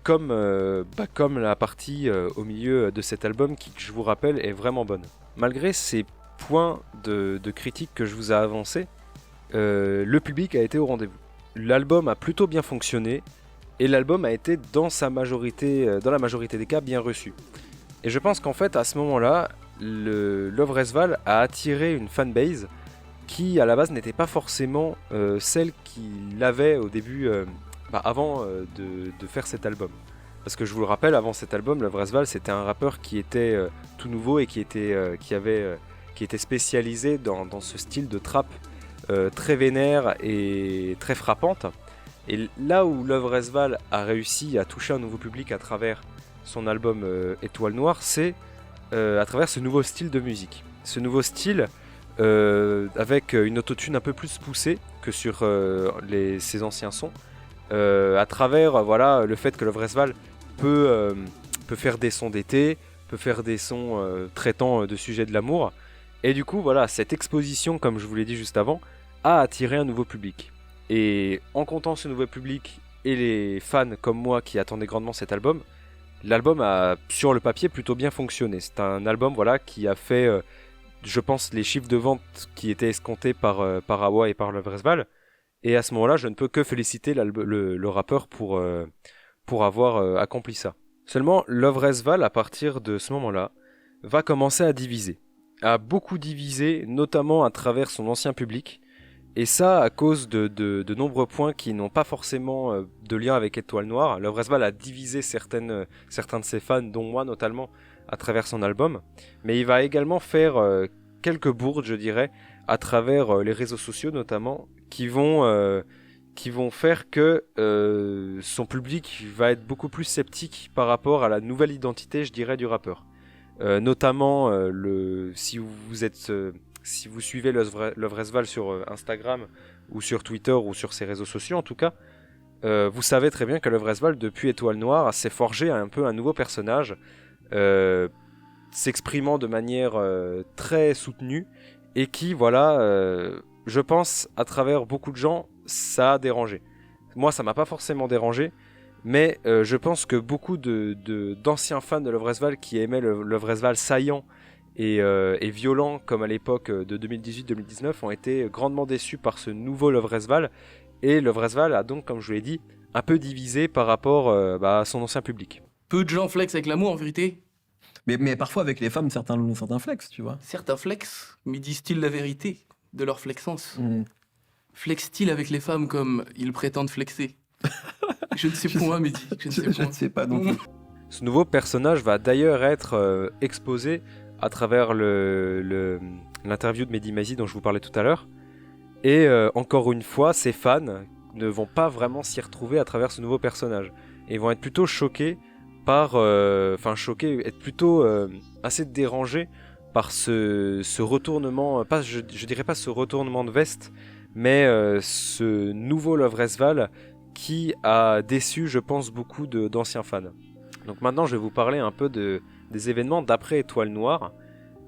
comme la partie au milieu de cet album qui, je vous rappelle, est vraiment bonne. Malgré ces points de critique que je vous ai avancés, le public a été au rendez-vous. L'album a plutôt bien fonctionné et l'album a été dans la majorité des cas bien reçu. Et je pense qu'en fait à ce moment-là, le Love Resval a attiré une fanbase qui à la base n'était pas forcément celle qu'il avait au début avant de faire cet album. Parce que je vous le rappelle, avant cet album, Love Resval c'était un rappeur qui était tout nouveau et qui était spécialisé dans ce style de trap très vénère et très frappante. Et là où Love Resval a réussi à toucher un nouveau public à travers son album Étoile Noire, c'est à travers ce nouveau style de musique. Ce nouveau style avec une autotune un peu plus poussée que sur ses anciens sons, à travers le fait que Love Resval peut faire des sons d'été, peut faire des sons traitant de sujets de l'amour. Et du coup, voilà, cette exposition, comme je vous l'ai dit juste avant, a attiré un nouveau public. Et en comptant ce nouveau public et les fans comme moi qui attendaient grandement cet album, l'album a, sur le papier, plutôt bien fonctionné. C'est un album qui a fait, je pense, les chiffres de vente qui étaient escomptés par Awa et par Love Resval. Et à ce moment-là, je ne peux que féliciter le rappeur pour avoir accompli ça. Seulement, Love Resval, à partir de ce moment-là, va commencer à diviser. A beaucoup divisé, notamment à travers son ancien public. Et ça à cause de nombreux points qui n'ont pas forcément de lien avec Étoile Noire. Love Resval a divisé certains de ses fans, dont moi notamment, à travers son album. Mais il va également faire quelques bourdes, je dirais, à travers les réseaux sociaux notamment, qui vont faire que son public va être beaucoup plus sceptique par rapport à la nouvelle identité, je dirais, du rappeur. Notamment, si vous suivez Love Resval sur Instagram ou sur Twitter ou sur ses réseaux sociaux en tout cas, vous savez très bien que Love Resval, depuis Étoile Noire, s'est forgé un peu un nouveau personnage, s'exprimant de manière très soutenue et qui, je pense, à travers beaucoup de gens, ça a dérangé. Moi, ça m'a pas forcément dérangé, mais je pense que beaucoup d'anciens fans de Love Resval qui aimaient le Love Resval saillant et violent comme à l'époque de 2018-2019 ont été grandement déçus par ce nouveau Love Resval, et Love Resval a donc, comme je vous l'ai dit, un peu divisé par rapport à son ancien public. Peu de gens flex avec l'amour en vérité. Mais parfois avec les femmes, certains flex, tu vois. Certains flex, mais disent-ils la vérité de leur flexence Flex-t-il avec les femmes comme ils prétendent flexer? Je ne sais point, Mehdi. Je ne sais pas non plus. Ce nouveau personnage va d'ailleurs être exposé à travers l'interview de Mehdi Maizi dont je vous parlais tout à l'heure. Et encore une fois, ses fans ne vont pas vraiment s'y retrouver à travers ce nouveau personnage. Et ils vont être plutôt choqués être plutôt assez dérangés par ce retournement, je dirais pas ce retournement de veste, mais ce nouveau Love Resval qui a déçu, je pense, beaucoup d'anciens fans. Donc maintenant, je vais vous parler un peu des événements d'après Étoile Noire.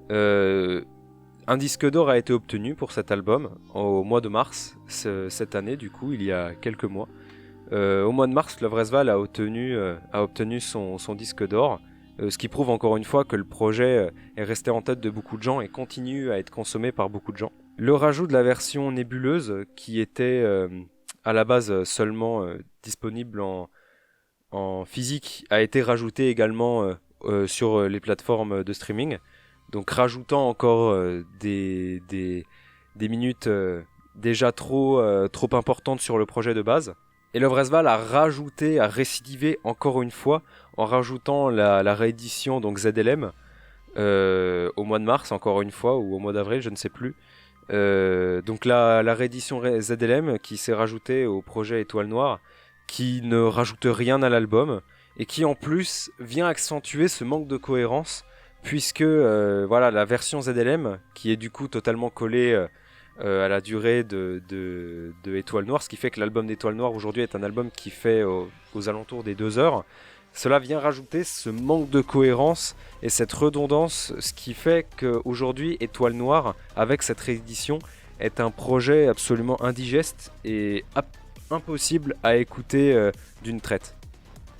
Un disque d'or a été obtenu pour cet album au mois de mars, cette année, du coup, il y a quelques mois. Au mois de mars, Love Resval a obtenu son disque d'or, ce qui prouve encore une fois que le projet est resté en tête de beaucoup de gens et continue à être consommé par beaucoup de gens. Le rajout de la version nébuleuse, qui était à la base seulement disponible en physique, a été rajouté également sur les plateformes de streaming, donc rajoutant encore des minutes déjà trop importantes sur le projet de base. Et Love Resval a récidivé encore une fois en rajoutant la réédition donc ZLM au mois de mars encore une fois ou au mois d'avril, je ne sais plus. Donc la réédition ZLM qui s'est rajoutée au projet Étoile Noire, qui ne rajoute rien à l'album et qui en plus vient accentuer ce manque de cohérence puisque voilà, la version ZLM qui est du coup totalement collée à la durée de Étoile Noire, ce qui fait que l'album d'Étoile Noire aujourd'hui est un album qui fait aux alentours des 2 heures. Cela vient rajouter ce manque de cohérence et cette redondance, ce qui fait qu'aujourd'hui Étoile Noire, avec cette réédition, est un projet absolument indigeste et impossible à écouter d'une traite.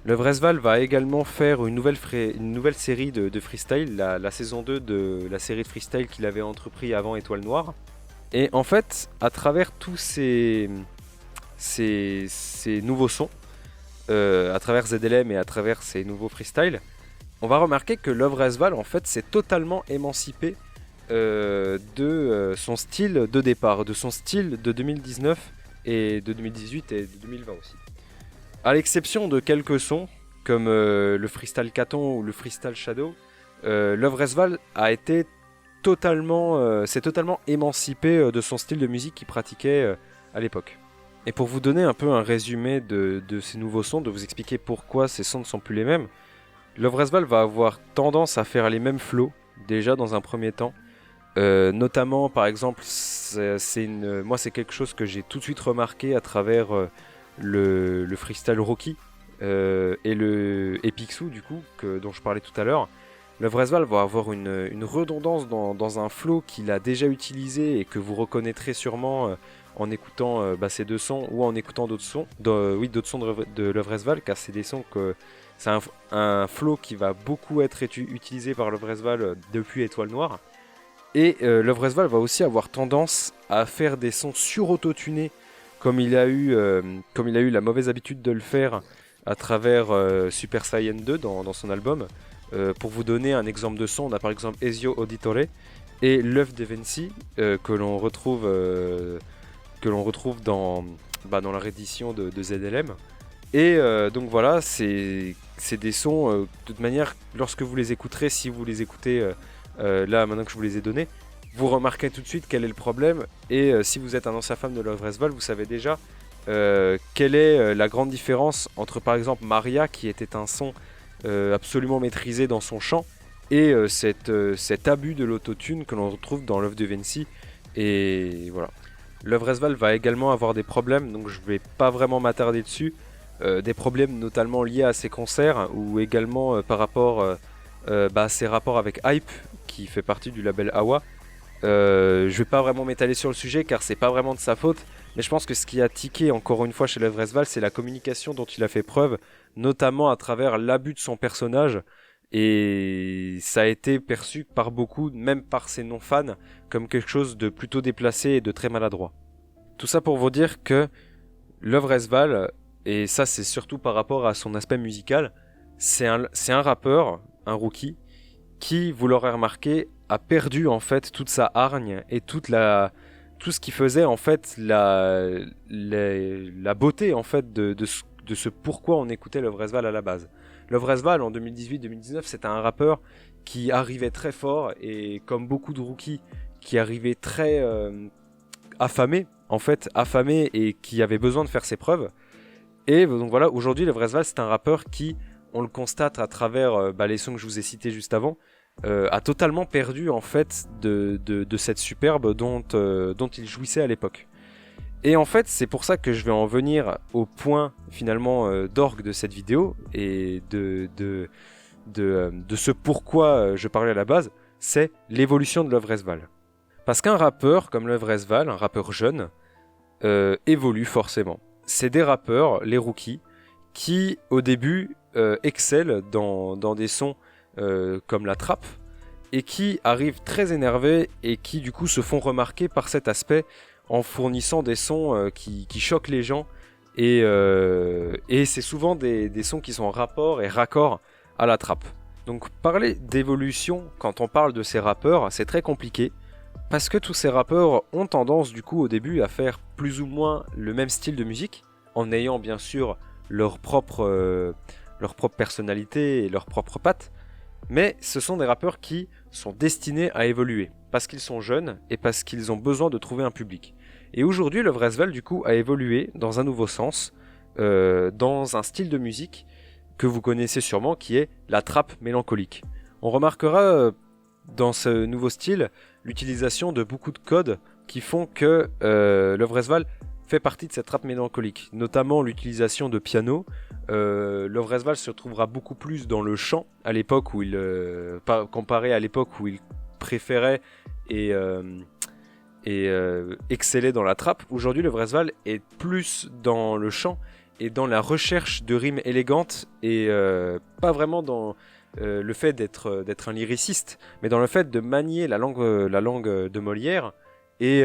Love Resval va également faire une nouvelle série de freestyle, la saison 2 de la série de freestyle qu'il avait entrepris avant Étoile Noire. Et en fait, à travers tous ces nouveaux sons, à travers ZLM et à travers ces nouveaux freestyles, on va remarquer que Love Resval en fait s'est totalement émancipé de son style de départ, de son style de 2019 et de 2018 et de 2020 aussi. À l'exception de quelques sons comme le freestyle Caton ou le freestyle Shadow, Love Resval s'est totalement émancipé de son style de musique qu'il pratiquait à l'époque. Et pour vous donner un peu un résumé de ces nouveaux sons, de vous expliquer pourquoi ces sons ne sont plus les mêmes, Love Resval va avoir tendance à faire les mêmes flows, déjà dans un premier temps. Notamment, par exemple, moi c'est quelque chose que j'ai tout de suite remarqué à travers le freestyle Rocky et le Epixou, du coup, dont je parlais tout à l'heure. Love Resval va avoir une redondance dans un flow qu'il a déjà utilisé et que vous reconnaîtrez sûrement en écoutant ces 2 sons ou en écoutant d'autres sons, d'autres sons de Love Resval, car c'est des sons que c'est un flow qui va beaucoup être utilisé par Love Resval depuis Étoile Noire. Et Love Resval va aussi avoir tendance à faire des sons sur-autotunés comme il a eu la mauvaise habitude de le faire à travers Super Saiyan 2 dans son album. Pour vous donner un exemple de son, on a par exemple Ezio Auditore et Love Devency que l'on retrouve dans la réédition de ZLM. Et donc voilà, c'est des sons, de toute manière, lorsque vous les écouterez, si vous les écoutez là maintenant que je vous les ai donnés, vous remarquez tout de suite quel est le problème. Et si vous êtes un ancien fan de Love Resval, vous savez déjà quelle est la grande différence entre par exemple Maria, qui était un son absolument maîtrisé dans son chant, et cet abus de l'autotune que l'on retrouve dans Love Devency. Et voilà. Love Resval va également avoir des problèmes, donc je ne vais pas vraiment m'attarder dessus. Des problèmes notamment liés à ses concerts ou également par rapport à ses rapports avec Hype, qui fait partie du label Awa. Je vais pas vraiment m'étaler sur le sujet car c'est pas vraiment de sa faute, mais je pense que ce qui a tiqué encore une fois chez Love Resval, c'est la communication dont il a fait preuve, notamment à travers l'abus de son personnage, et ça a été perçu par beaucoup, même par ses non-fans, comme quelque chose de plutôt déplacé et de très maladroit. Tout ça pour vous dire que Love Resval, et ça c'est surtout par rapport à son aspect musical, c'est un rappeur, un rookie, qui, vous l'aurez remarqué, a perdu en fait toute sa hargne et tout ce qui faisait en fait la beauté en fait de ce pourquoi on écoutait Love Resval à la base. Love Resval en 2018-2019, c'était un rappeur qui arrivait très fort et comme beaucoup de rookies qui arrivaient très affamés et qui avaient besoin de faire ses preuves. Et donc voilà, aujourd'hui Love Resval c'est un rappeur qui, on le constate à travers les sons que je vous ai cités juste avant, a totalement perdu en fait de cette superbe dont il jouissait à l'époque. Et en fait c'est pour ça que je vais en venir au point finalement d'orgue de cette vidéo et de ce pourquoi je parlais à la base, c'est l'évolution de Love Resval. Parce qu'un rappeur comme Love Resval, un rappeur jeune, évolue forcément. C'est des rappeurs, les rookies, qui au début excellent dans des sons comme la trappe, et qui arrivent très énervés et qui du coup se font remarquer par cet aspect en fournissant des sons qui choquent les gens, et c'est souvent des sons qui sont en rapport et raccord à la trappe. Donc parler d'évolution quand on parle de ces rappeurs, c'est très compliqué, parce que tous ces rappeurs ont tendance du coup au début à faire plus ou moins le même style de musique, en ayant bien sûr leur propre personnalité et leur propre patte, mais ce sont des rappeurs qui sont destinés à évoluer, parce qu'ils sont jeunes et parce qu'ils ont besoin de trouver un public. Et aujourd'hui, le Vresval, du coup, a évolué dans un nouveau sens, dans un style de musique que vous connaissez sûrement, qui est la trappe mélancolique. On remarquera dans ce nouveau style l'utilisation de beaucoup de codes qui font que le Vresval fait partie de cette trappe mélancolique, notamment l'utilisation de piano. Le Vresval se trouvera beaucoup plus dans le chant à l'époque où comparé à l'époque où il préférait et excellait dans la trappe. Aujourd'hui, le Vresval est plus dans le chant et dans la recherche de rimes élégantes et pas vraiment dans le fait d'être un lyriciste, mais dans le fait de manier la langue de Molière et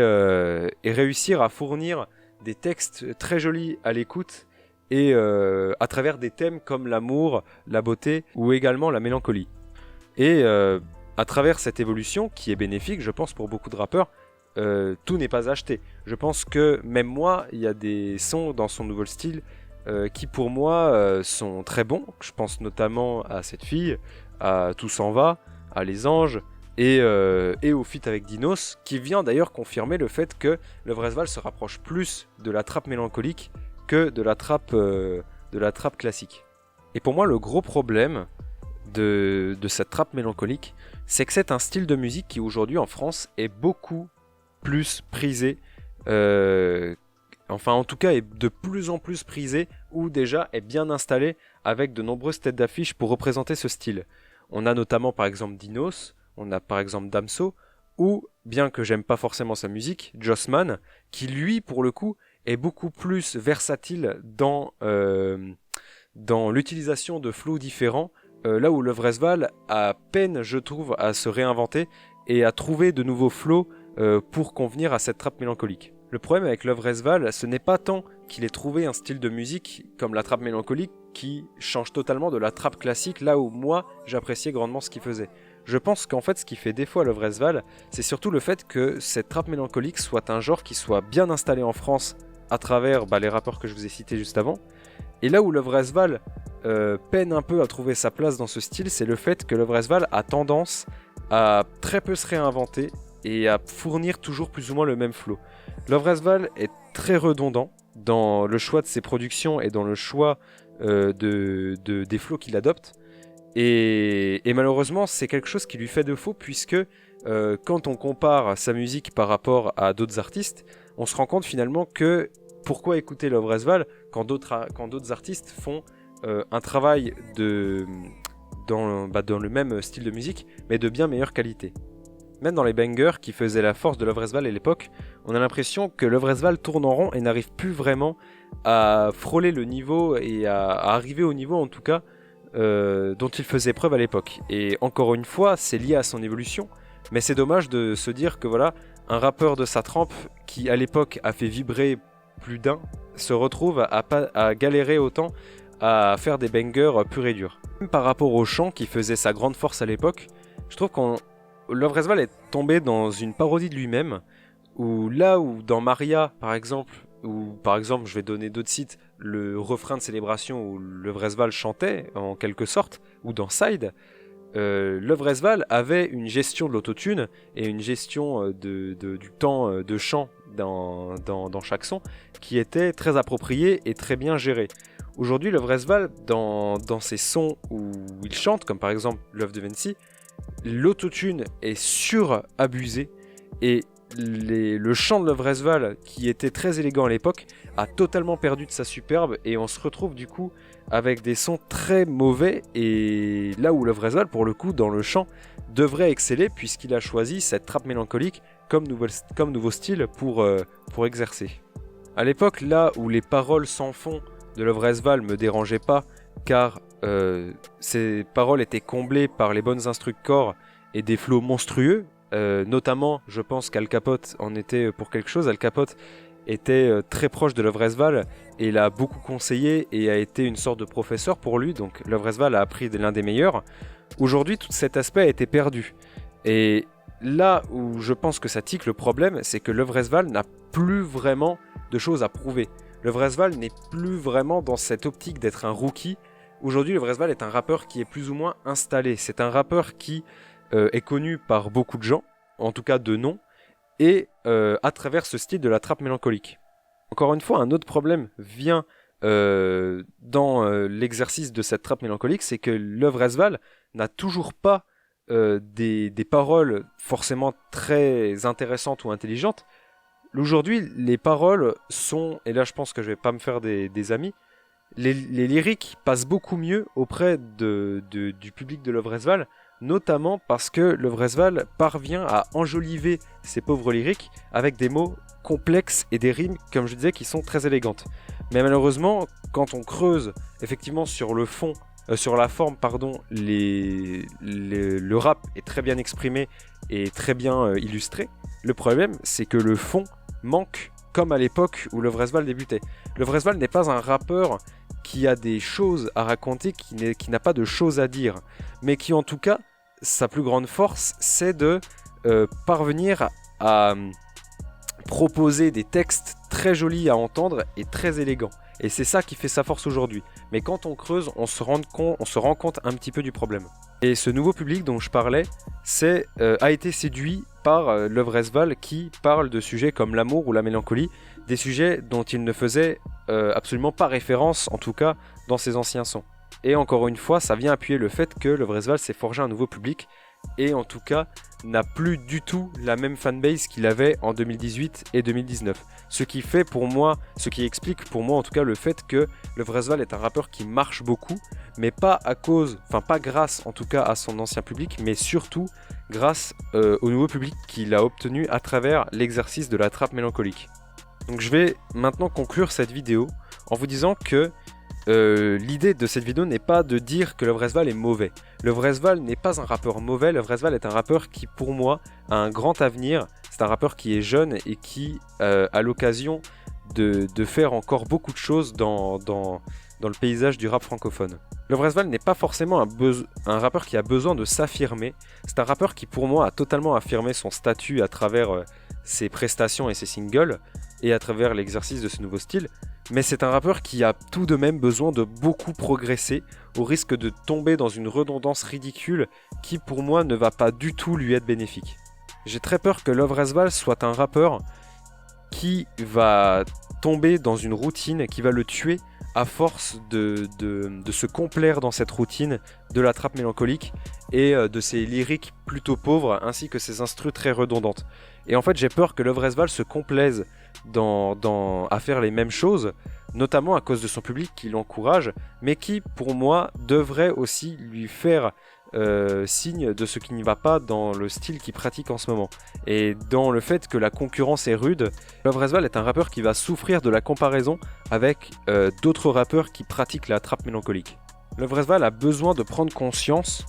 réussir à fournir des textes très jolis à l'écoute et à travers des thèmes comme l'amour, la beauté ou également la mélancolie. Et à travers cette évolution qui est bénéfique, je pense, pour beaucoup de rappeurs, tout n'est pas acheté. Je pense que même moi, il y a des sons dans son nouveau style qui pour moi sont très bons. Je pense notamment à Cette fille, à Tout s'en va, à Les Anges et au feat avec Dinos, qui vient d'ailleurs confirmer le fait que le Vresval se rapproche plus de la trappe mélancolique que de la trappe classique. Et pour moi, le gros problème de cette trappe mélancolique, c'est que c'est un style de musique qui aujourd'hui en France est beaucoup plus prisé, enfin en tout cas est de plus en plus prisé, ou déjà est bien installé avec de nombreuses têtes d'affiche pour représenter ce style. On a notamment par exemple Dinos, on a par exemple Damso, ou, bien que j'aime pas forcément sa musique, Jossman, qui lui pour le coup est beaucoup plus versatile dans l'utilisation de flows différents, là où le Vresval a peine, je trouve, à se réinventer et à trouver de nouveaux flows pour convenir à cette trappe mélancolique. Le problème avec le Vresval, ce n'est pas tant qu'il ait trouvé un style de musique comme la trappe mélancolique qui change totalement de la trappe classique, là où moi j'appréciais grandement ce qu'il faisait. Je pense qu'en fait ce qui fait défaut à le Vresval, c'est surtout le fait que cette trappe mélancolique soit un genre qui soit bien installé en France à travers les rappeurs que je vous ai cités juste avant. Et là où le Vresval peine un peu à trouver sa place dans ce style, c'est le fait que le Vresval a tendance à très peu se réinventer et à fournir toujours plus ou moins le même flow. Le Vresval est très redondant dans le choix de ses productions et dans le choix des flows qu'il adopte. Et malheureusement, c'est quelque chose qui lui fait défaut puisque quand on compare sa musique par rapport à d'autres artistes, on se rend compte finalement que pourquoi écouter le Vresval quand d'autres artistes font un travail dans le même style de musique, mais de bien meilleure qualité. Même dans les bangers qui faisaient la force de le Vresval à l'époque, on a l'impression que le Vresval tourne en rond et n'arrive plus vraiment à frôler le niveau et à arriver au niveau en tout cas dont il faisait preuve à l'époque. Et encore une fois, c'est lié à son évolution, mais c'est dommage de se dire que voilà, un rappeur de sa trempe qui à l'époque a fait vibrer plus d'un se retrouve à galérer autant à faire des bangers purs et durs. Même par rapport au chant qui faisait sa grande force à l'époque, je trouve que le Vresval est tombé dans une parodie de lui-même, où là où dans Maria par exemple, ou par exemple je vais donner d'autres sites, le refrain de célébration où le Vresval chantait en quelque sorte, ou dans Side, le Vresval avait une gestion de l'autotune et une gestion du temps de chant dans chaque son qui était très appropriée et très bien gérée. Aujourd'hui, le Vresval, dans ses sons où il chante, comme par exemple Love de Vinci, l'autotune est surabusé et le chant de le Vresval, qui était très élégant à l'époque, a totalement perdu de sa superbe et on se retrouve du coup avec des sons très mauvais, et là où le Vresval, pour le coup, dans le chant, devrait exceller puisqu'il a choisi cette trappe mélancolique comme nouveau style pour exercer. À l'époque, là où les paroles sans fond de le Vresval me dérangeaient pas, car ces paroles étaient comblées par les bonnes instrus de corps et des flots monstrueux, notamment je pense qu'Al Capote en était pour quelque chose. Al Capote était très proche de le Vresval et l'a beaucoup conseillé et a été une sorte de professeur pour lui, donc le Vresval a appris de l'un des meilleurs. Aujourd'hui, tout cet aspect a été perdu, et là où je pense que ça tique le problème, c'est que le Vresval n'a plus vraiment de choses à prouver. Le Vresval n'est plus vraiment dans cette optique d'être un rookie. Aujourd'hui, le Vresval est un rappeur qui est plus ou moins installé. C'est un rappeur qui est connu par beaucoup de gens, en tout cas de nom, et à travers ce style de la trappe mélancolique. Encore une fois, un autre problème vient dans l'exercice de cette trappe mélancolique, c'est que le Vresval n'a toujours pas des paroles forcément très intéressantes ou intelligentes. Aujourd'hui, les paroles sont, et là je pense que je vais pas me faire des amis, les lyriques passent beaucoup mieux auprès du public de Lovresval, notamment parce que Lovresval parvient à enjoliver ses pauvres lyriques avec des mots complexes et des rimes, comme je disais, qui sont très élégantes. Mais malheureusement, quand on creuse effectivement sur le fond, sur la forme, pardon, le rap est très bien exprimé et très bien illustré. Le problème, c'est que le fond manque, comme à l'époque où Lovresval débutait. Lovresval n'est pas un rappeur qui a des choses à raconter, qui n'a pas de choses à dire, mais qui en tout cas, sa plus grande force, c'est de parvenir à proposer des textes très jolis à entendre et très élégants. Et c'est ça qui fait sa force aujourd'hui. Mais quand on creuse, on se rend compte un petit peu du problème. Et ce nouveau public dont je parlais, a été séduit par Lovresval qui parle de sujets comme l'amour ou la mélancolie, des sujets dont il ne faisait absolument pas référence, en tout cas dans ses anciens sons. Et encore une fois, ça vient appuyer le fait que Lovresval s'est forgé un nouveau public et en tout cas n'a plus du tout la même fanbase qu'il avait en 2018 et 2019. Ce qui explique pour moi en tout cas le fait que Lovresval est un rappeur qui marche beaucoup, mais pas grâce en tout cas à son ancien public, mais surtout grâce au nouveau public qu'il a obtenu à travers l'exercice de la trappe mélancolique. Donc je vais maintenant conclure cette vidéo en vous disant que l'idée de cette vidéo n'est pas de dire que Lovresval est mauvais. Lovresval n'est pas un rappeur mauvais, Lovresval est un rappeur qui pour moi a un grand avenir. C'est un rappeur qui est jeune et qui a l'occasion de faire encore beaucoup de choses dans le paysage du rap francophone. Lovresval n'est pas forcément un rappeur qui a besoin de s'affirmer. C'est un rappeur qui pour moi a totalement affirmé son statut à travers ses prestations et ses singles et à travers l'exercice de ce nouveau style. Mais c'est un rappeur qui a tout de même besoin de beaucoup progresser au risque de tomber dans une redondance ridicule qui pour moi ne va pas du tout lui être bénéfique. J'ai très peur que Lovresval soit un rappeur qui va tomber dans une routine qui va le tuer à force de se complaire dans cette routine de la trappe mélancolique et de ses lyriques plutôt pauvres ainsi que ses instrus très redondantes. Et en fait j'ai peur que Lovresval se complaise à faire les mêmes choses, notamment à cause de son public qui l'encourage, mais qui pour moi devrait aussi lui faire signe de ce qui ne va pas dans le style qu'il pratique en ce moment. Et dans le fait que la concurrence est rude, Lovresval est un rappeur qui va souffrir de la comparaison avec d'autres rappeurs qui pratiquent la trappe mélancolique. Lovresval a besoin de prendre conscience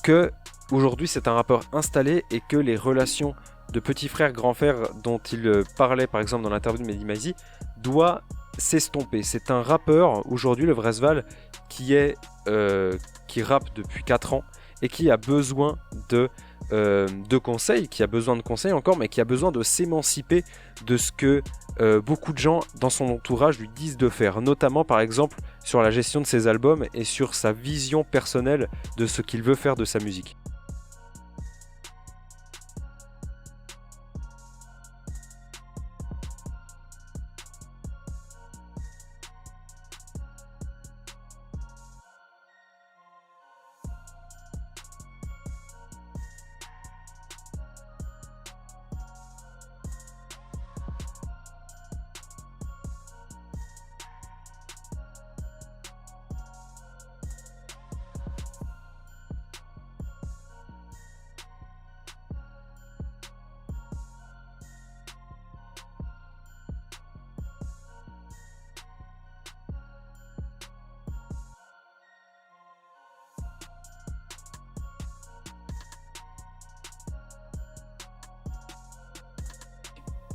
que aujourd'hui c'est un rappeur installé et que les relations de petit frère, grand frère dont il parlait par exemple dans l'interview de Mehdi Maizi doit s'estomper. C'est un rappeur aujourd'hui, Lovresval, qui rappe depuis 4 ans et qui a besoin de conseils, qui a besoin de conseils encore, mais qui a besoin de s'émanciper de ce que beaucoup de gens dans son entourage lui disent de faire, notamment par exemple sur la gestion de ses albums et sur sa vision personnelle de ce qu'il veut faire de sa musique.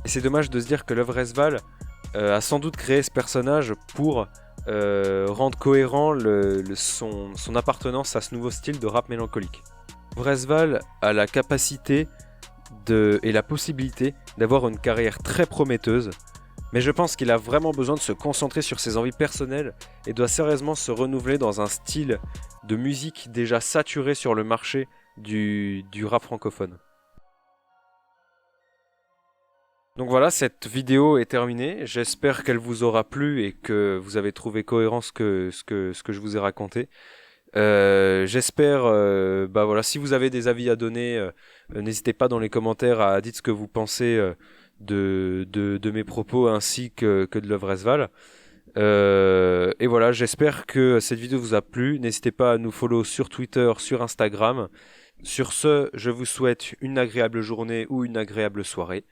Et c'est dommage de se dire que Lovresval a sans doute créé ce personnage pour rendre cohérent son appartenance à ce nouveau style de rap mélancolique. Lovresval a la capacité et la possibilité d'avoir une carrière très prometteuse, Mais je pense qu'il a vraiment besoin de se concentrer sur ses envies personnelles et doit sérieusement se renouveler dans un style de musique déjà saturé sur le marché du rap francophone. Donc voilà, cette vidéo est terminée. J'espère qu'elle vous aura plu et que vous avez trouvé cohérent ce que je vous ai raconté. J'espère, voilà, si vous avez des avis à donner, n'hésitez pas dans les commentaires à dire ce que vous pensez de mes propos ainsi que de l'œuvre Esval. Et voilà, j'espère que cette vidéo vous a plu. N'hésitez pas à nous follow sur Twitter, sur Instagram. Sur ce, je vous souhaite une agréable journée ou une agréable soirée.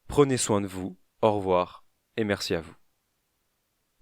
Prenez soin de vous, au revoir et merci à vous.